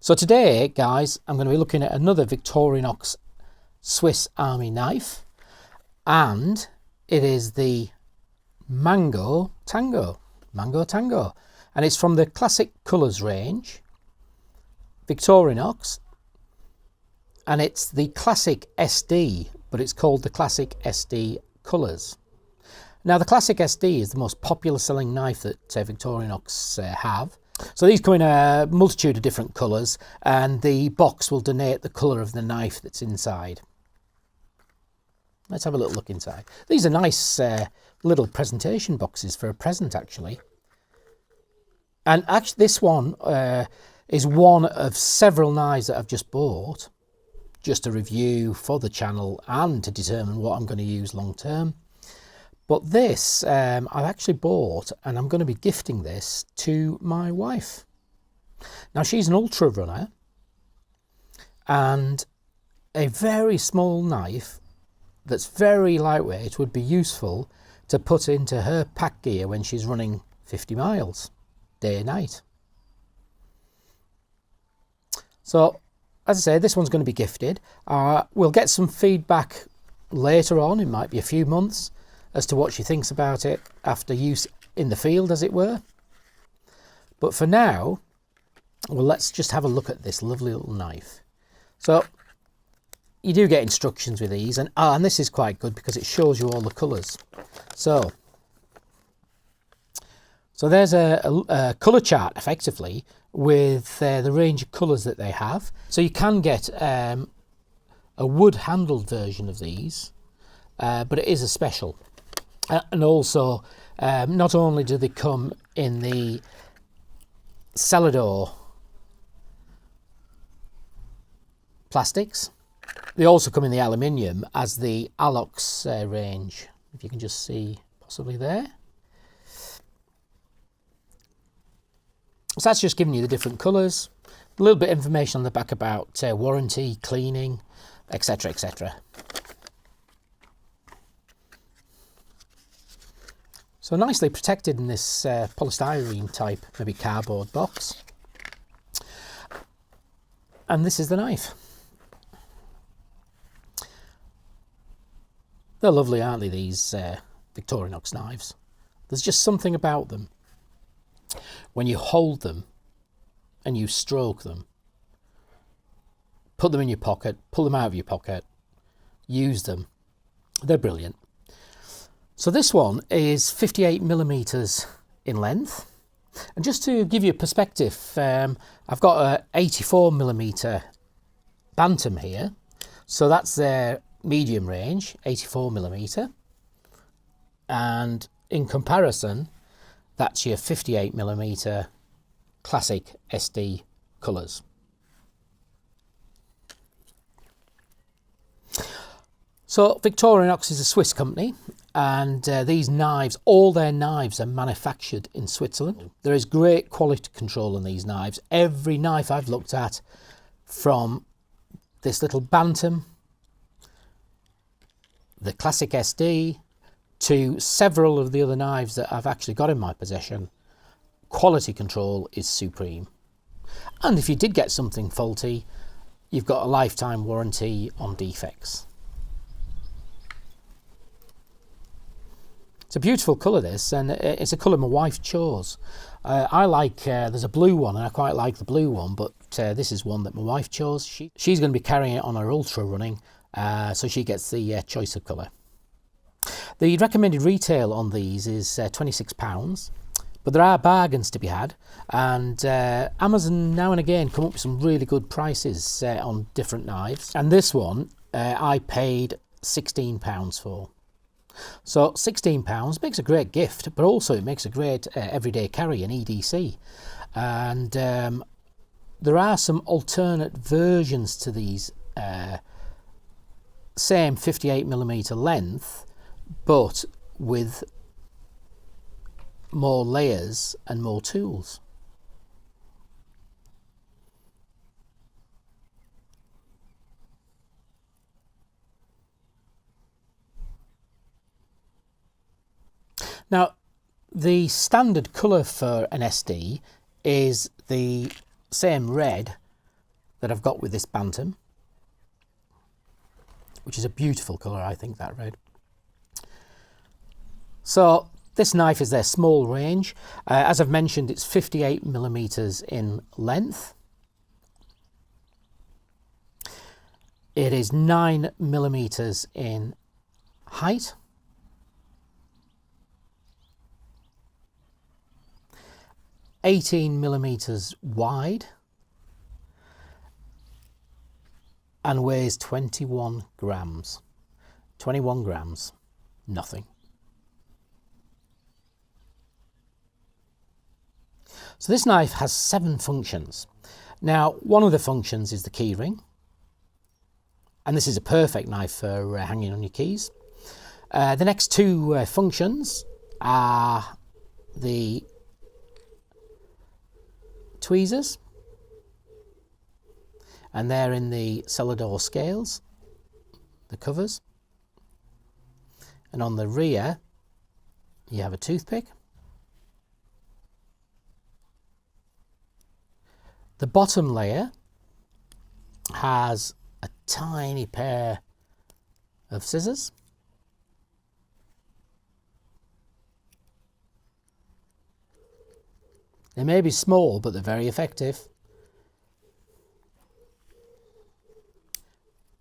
So today, guys, I'm going to be looking at another Victorinox Swiss Army knife, and it is the Tango, and it's from the Classic Colours range, Victorinox, and it's the Classic SD, but it's called the Classic SD Colours. Now, the Classic SD is the most popular selling knife that Victorinox have. So these come in a multitude of different colours, and the box will denote the colour of the knife that's inside. Let's have a little look inside. These are nice little presentation boxes for a present, actually. And actually this one is one of several knives that I've just bought, just to review for the channel and to determine what I'm going to use long term. But this I've actually bought, and I'm going to be gifting this to my wife. Now, she's an ultra runner, and a very small knife that's very lightweight would be useful to put into her pack gear when she's running 50 miles, day and night. So, as I say, this one's going to be gifted. We'll get some feedback later on, it might be a few months, as to what she thinks about it after use in the field, as it were. But for now, well, let's just have a look at this lovely little knife. So you do get instructions with these, and this is quite good because it shows you all the colours. So there's a colour chart, effectively, with the range of colours that they have. So you can get a wood-handled version of these, but it is a special. And also, not only do they come in the Celador plastics, they also come in the aluminium as the Alox range, if you can just see possibly there. So that's just giving you the different colours, a little bit of information on the back about warranty, cleaning, etc, etc. So nicely protected in this polystyrene type, maybe cardboard box. And this is the knife. They're lovely, aren't they, these Victorinox knives? There's just something about them. When you hold them and you stroke them, put them in your pocket, pull them out of your pocket, use them, they're brilliant. So this one is 58 millimeters in length, and just to give you a perspective, I've got a 84 millimeter bantam here, so that's their medium range, 84 millimeter, and in comparison, that's your 58 millimeter Classic SD colours. So Victorinox is a Swiss company, and these knives, all their knives are manufactured in Switzerland. There is great quality control on these knives. Every knife I've looked at, from this little bantam, the Classic SD, to several of the other knives that I've actually got in my possession, quality control is supreme. And if you did get something faulty, you've got a lifetime warranty on defects. It's a beautiful colour, this, and it's a colour my wife chose. I like, there's a blue one, and I quite like the blue one, but this is one that my wife chose. She's going to be carrying it on her ultra running, so she gets the choice of colour. The recommended retail on these is £26, but there are bargains to be had, and Amazon now and again come up with some really good prices on different knives, and this one I paid £16 for. So £16 makes a great gift, but also it makes a great everyday carry in EDC. And there are some alternate versions to these, same 58 millimeter length, but with more layers and more tools. Now, the standard colour for an SD is the same red that I've got with this Bantam, which is a beautiful colour, I think, that red. So this knife is their small range. As I've mentioned, it's 58mm in length. It is 9mm in height. 18mm wide. And weighs 21 grams. 21 grams, nothing. So this knife has 7 functions. Now, one of the functions is the key ring. And this is a perfect knife for hanging on your keys. The next 2 functions are the tweezers. And they're in the cellar door scales, the covers. And on the rear, you have a toothpick. The bottom layer has a tiny pair of scissors. They may be small, but they're very effective.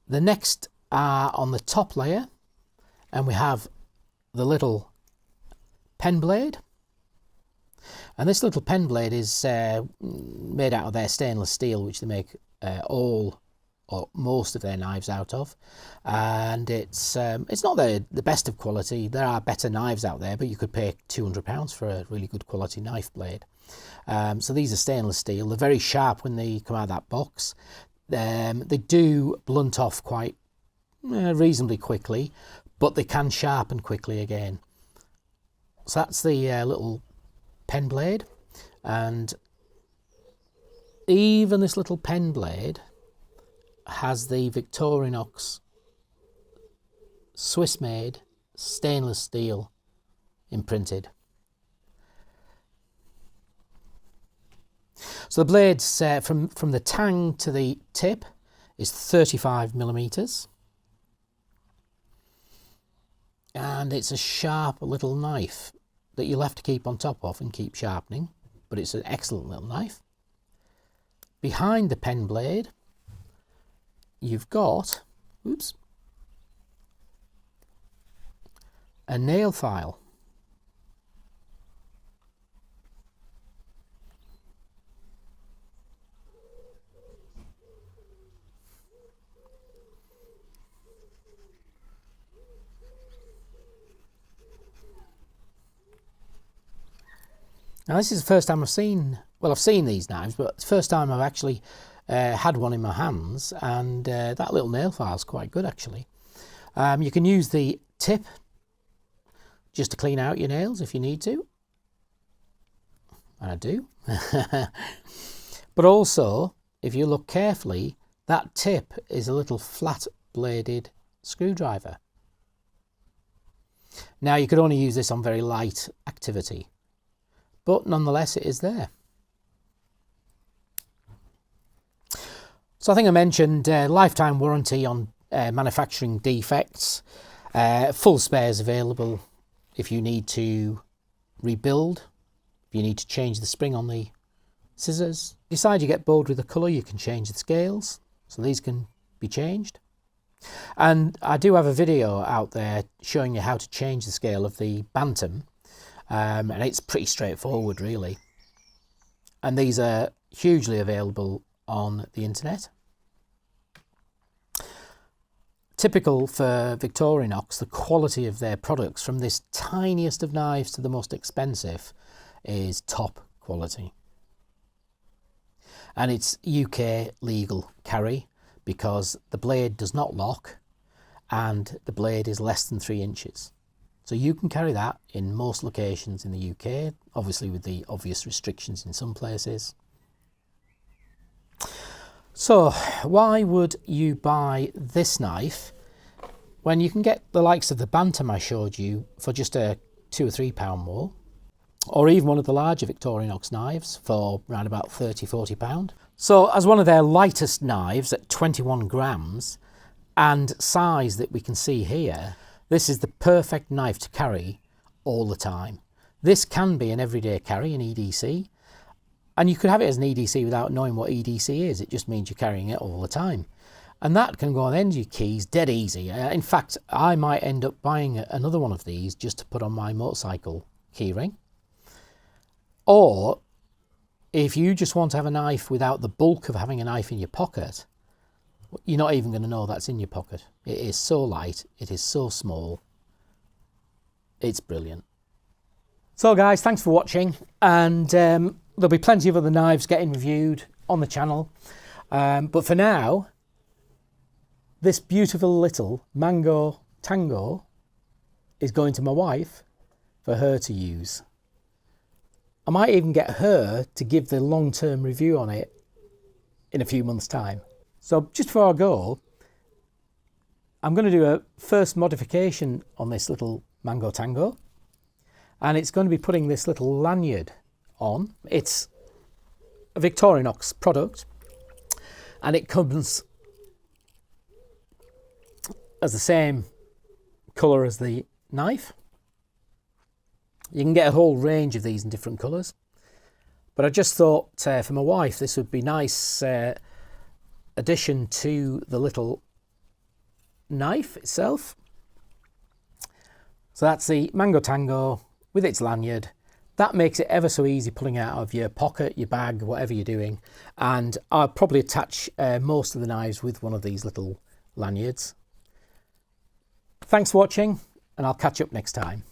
The next are on the top layer, and we have the little pen blade. And this little pen blade is made out of their stainless steel, which they make all or most of their knives out of. And it's not the best of quality. There are better knives out there, but you could pay £200 for a really good quality knife blade. So these are stainless steel. They're very sharp when they come out of that box. They do blunt off quite reasonably quickly, but they can sharpen quickly again. So that's the little pen blade, and even this little pen blade has the Victorinox Swiss-made stainless steel imprinted. So the blades from the tang to the tip is 35mm, and it's a sharp little knife that you'll have to keep on top of and keep sharpening, but it's an excellent little knife. Behind the pen blade, you've got, a nail file. Now this is the first time I've seen these knives, but it's the first time I've actually had one in my hands, and that little nail file is quite good actually. You can use the tip just to clean out your nails if you need to, and I do. But also, if you look carefully, that tip is a little flat bladed screwdriver. Now you could only use this on very light activity, but nonetheless it is there. So I think I mentioned lifetime warranty on manufacturing defects, full spares available if you need to rebuild, if you need to change the spring on the scissors. Decide you get bored with the colour, you can change the scales, so these can be changed. And I do have a video out there showing you how to change the scale of the Bantam. And it's pretty straightforward really, and these are hugely available on the internet. Typical for Victorinox, the quality of their products, from this tiniest of knives to the most expensive, is top quality, and it's UK legal carry because the blade does not lock and the blade is less than 3 inches. So you can carry that in most locations in the UK, obviously with the obvious restrictions in some places. So why would you buy this knife when you can get the likes of the Bantam I showed you for just a £2 or £3 more, or even one of the larger Victorinox knives for around about £30–40? So as one of their lightest knives at 21 grams and size that we can see here, this is the perfect knife to carry all the time. This can be an everyday carry in EDC, and you could have it as an EDC without knowing what EDC is. It just means you're carrying it all the time. And that can go on the end of your keys dead easy. In fact, I might end up buying another one of these just to put on my motorcycle keyring. Or if you just want to have a knife without the bulk of having a knife in your pocket, you're not even going to know that's in your pocket. It is so light, it is so small, it's brilliant. So guys, thanks for watching, and there'll be plenty of other knives getting reviewed on the channel. But for now, this beautiful little Mango Tango is going to my wife for her to use. I might even get her to give the long-term review on it in a few months' time. So just before I go, I'm going to do a first modification on this little Mango Tango, and it's going to be putting this little lanyard on. It's a Victorinox product, and it comes as the same colour as the knife. You can get a whole range of these in different colours, but I just thought for my wife this would be nice addition to the little knife itself. So that's the Mango Tango with its lanyard. That makes it ever so easy pulling out of your pocket, your bag, whatever you're doing. And I'll probably attach most of the knives with one of these little lanyards. Thanks for watching, and I'll catch up next time.